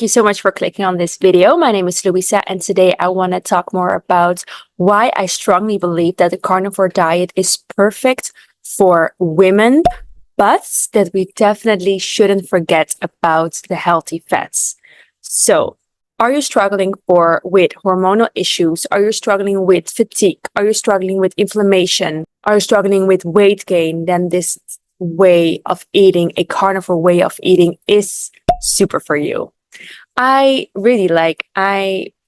Thank you so much for clicking on this video. My name is Louisa, and today I want to talk more about why I strongly believe that the carnivore diet is perfect for women, but that we definitely shouldn't forget about the healthy fats. So, are you struggling with hormonal issues? Are you struggling with fatigue? Are you struggling with inflammation? Are you struggling with weight gain? Then this way of eating, a carnivore way of eating, is super for you. I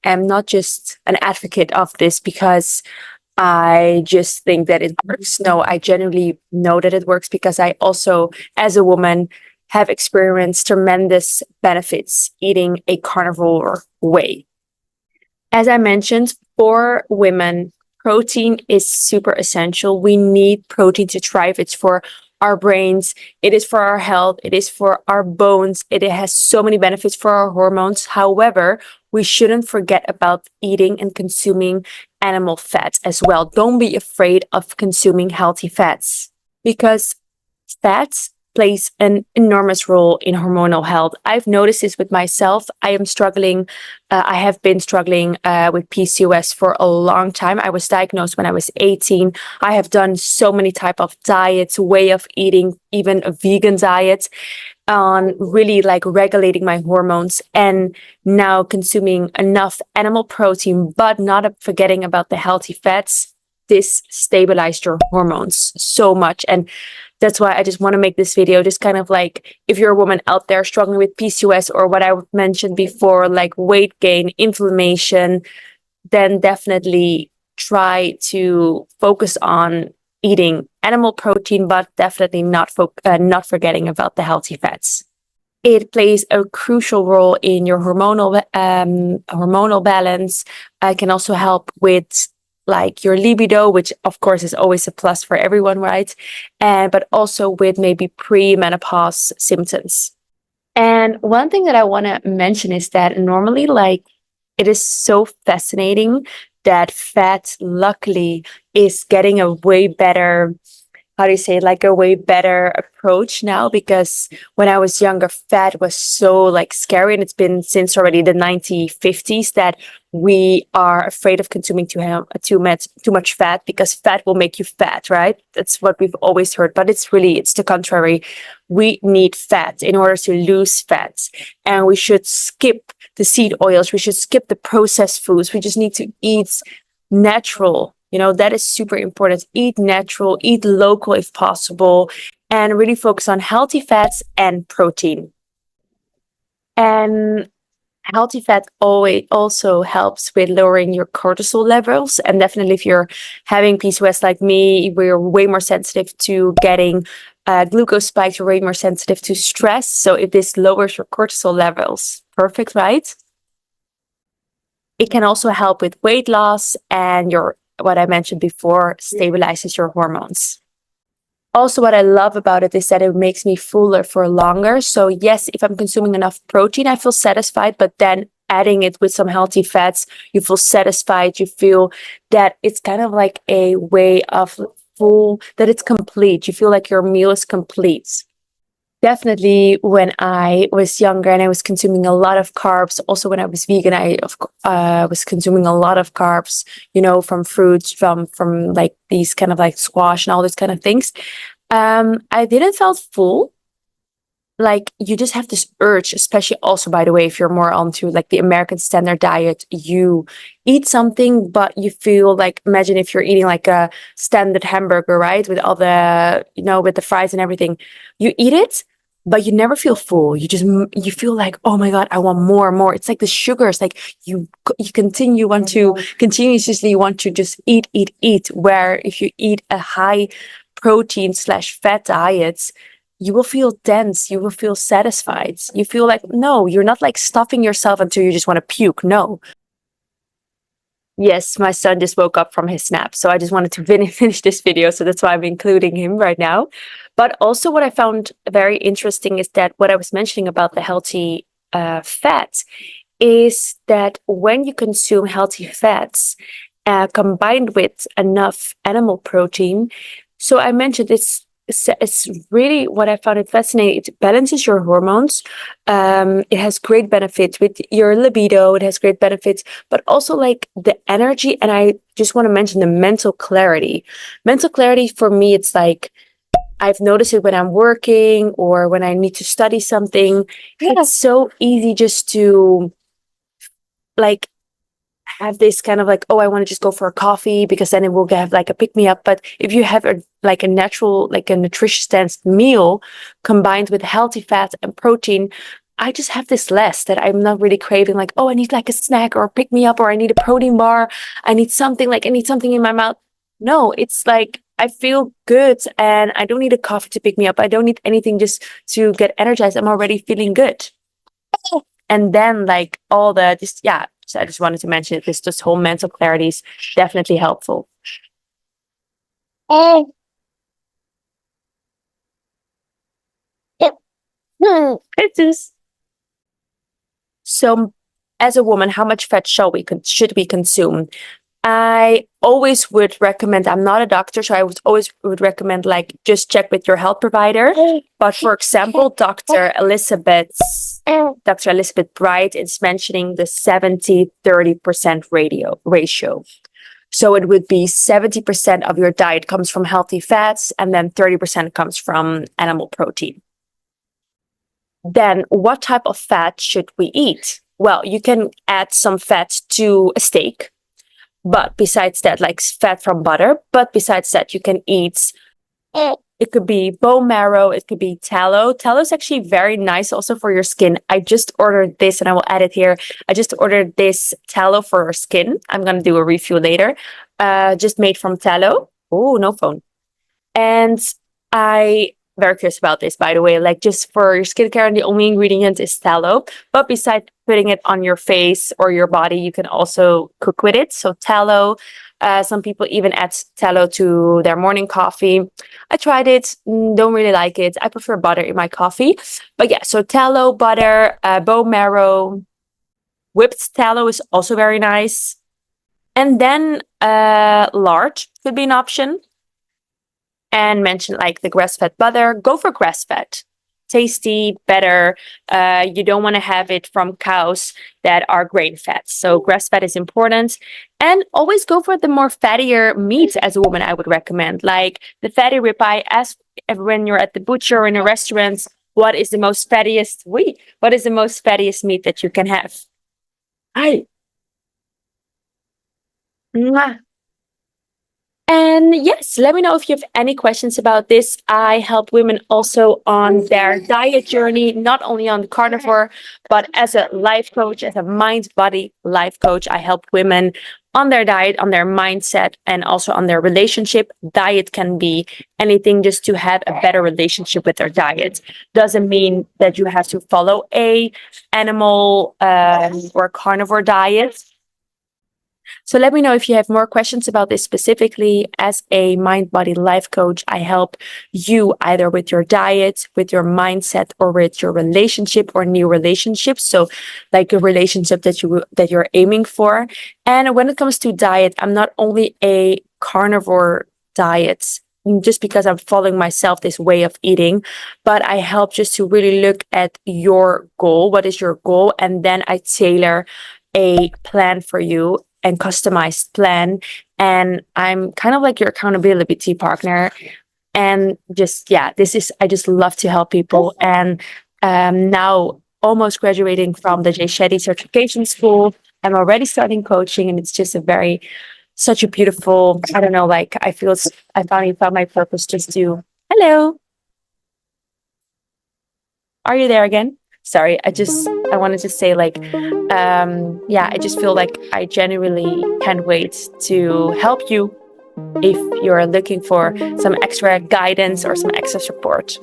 am not just an advocate of this because I just think that it works. No, I genuinely know that it works because I also, as a woman, have experienced tremendous benefits eating a carnivore way. As I mentioned, for women, protein is super essential. We need protein to thrive. It's for our brains, it is for our health, it is for our bones, it has so many benefits for our hormones. However, we shouldn't forget about eating and consuming animal fats as well. Don't be afraid of consuming healthy fats because fats plays an enormous role in hormonal health. I've noticed this with myself. I have been struggling with PCOS for a long time. I was diagnosed when I was 18. I have done so many type of diets, way of eating, even a vegan diet, on really like regulating my hormones, and now consuming enough animal protein, but not forgetting about the healthy fats. This stabilized your hormones so much. And that's why I just want to make this video, just kind of like, if you're a woman out there struggling with PCOS or what I mentioned before, like weight gain, inflammation, then definitely try to focus on eating animal protein, but definitely not forgetting about the healthy fats. It plays a crucial role in your hormonal balance. It can also help with like your libido, which of course is always a plus for everyone, right? But also with maybe pre-menopause symptoms. And one thing that I want to mention is that normally, like, it is so fascinating that fat, luckily, is getting a way better, how do you say, like a way better approach now, because when I was younger, fat was so like scary, and it's been since already the 1950s that we are afraid of consuming too much fat because fat will make you fat, right? That's what we've always heard, but it's the contrary. We need fat in order to lose fat, and we should skip the seed oils. We should skip the processed foods. We just need to eat natural. That is super important. Eat natural, eat local if possible, and really focus on healthy fats and protein. And healthy fat always also helps with lowering your cortisol levels. And definitely if you're having PCOS like me, we're way more sensitive to getting glucose spikes, you're way more sensitive to stress. So if this lowers your cortisol levels, perfect, right? It can also help with weight loss, and what I mentioned before, stabilizes your hormones. Also, what I love about it is that it makes me fuller for longer. So yes, if I'm consuming enough protein, I feel satisfied, but then adding it with some healthy fats, you feel satisfied. You feel that it's kind of like a way of that it's complete. You feel like your meal is complete. Definitely when I was younger and I was consuming a lot of carbs, also when I was vegan, I was consuming a lot of carbs, from fruits, from like these kind of like squash and all these kind of things. I didn't felt full. Like, you just have this urge, especially also, by the way, if you're more onto like the American standard diet, you eat something, but you feel like, imagine if you're eating like a standard hamburger, right? With all the, with the fries and everything, you eat it, but you never feel full. You feel like, oh my God, I want more and more. It's like the sugars, like you continuously want to just eat. Where if you eat a high protein/fat diet, you will feel dense. You will feel satisfied. You feel like, no, you're not like stuffing yourself until you just want to puke. No. Yes, my son just woke up from his nap, so I just wanted to finish this video, so that's why I'm including him right now. But also what I found very interesting is that what I was mentioning about the healthy fats is that when you consume healthy fats combined with enough animal protein, so I mentioned it's it's really what I found it fascinating. It balances your hormones. It has great benefits with your libido. It has great benefits, but also like the energy. And I just want to mention the mental clarity. Mental clarity for me, it's like I've noticed it when I'm working or when I need to study something. It's so easy just to like have this kind of like, oh, I want to just go for a coffee because then it will have like a pick me up. But if you have like a natural, like a nutritious dense meal combined with healthy fat and protein, I just have this less that I'm not really craving like, oh, I need like a snack or a pick me up or I need a protein bar. I need something like I need something in my mouth. No, it's like I feel good and I don't need a coffee to pick me up. I don't need anything just to get energized. I'm already feeling good. And then like all the just yeah, so I just wanted to mention it. This whole mental clarity is definitely helpful. It is. So as a woman, how much fat should we consume? I always would recommend, I'm not a doctor, so I would always would recommend like just check with your health provider. But for example, Dr. Elizabeth Bright is mentioning the 70-30% ratio. So it would be 70% of your diet comes from healthy fats and then 30% comes from animal protein. Then what type of fat should we eat? Well, you can add some fat to a steak. But besides that, like fat from butter, but besides that, you can eat, it could be bone marrow, it could be tallow. Tallow is actually very nice also for your skin. I just ordered this and I will add it here. I just ordered this tallow for our skin. I'm going to do a review later. Just made from tallow. Oh, no phone. And I very curious about this, by the way. Like just for your skincare, the only ingredient is tallow. But besides putting it on your face or your body, you can also cook with it. So tallow. Some people even add tallow to their morning coffee. I tried it, don't really like it. I prefer butter in my coffee. But yeah, so tallow, butter, bone marrow, whipped tallow is also very nice. And then lard could be an option. And mention like the grass-fed butter, go for grass-fed. Tasty, better. You don't want to have it from cows that are grain-fed. So grass-fed is important. And always go for the more fattier meats as a woman, I would recommend. Like the fatty ribeye, ask when you're at the butcher or in a restaurant, what is the most fattiest meat that you can have? Hi. Mwah. And yes, let me know if you have any questions about this. I help women also on their diet journey, not only on the carnivore, but as a life coach, as a mind body life coach. I help women on their diet, on their mindset, and also on their relationship. Diet can be anything just to have a better relationship with their diet. Doesn't mean that you have to follow a animal or carnivore diet. So let me know if you have more questions about this specifically. As a mind body life coach, I help you either with your diet, with your mindset, or with your relationship or new relationships. So like a relationship that you're aiming for. And when it comes to diet, I'm not only a carnivore diet just because I'm following myself this way of eating, but I help just to really look at your goal. What is your goal? And then I tailor a plan for you and customized plan. And I'm kind of like your accountability partner. And just, yeah, I just love to help people. And now almost graduating from the Jay Shetty certification school, I'm already starting coaching and it's just such a beautiful, I don't know, like I finally found my purpose just to, hello, are you there again? Sorry, I wanted to say like, yeah, I just feel like I genuinely can't wait to help you if you're looking for some extra guidance or some extra support.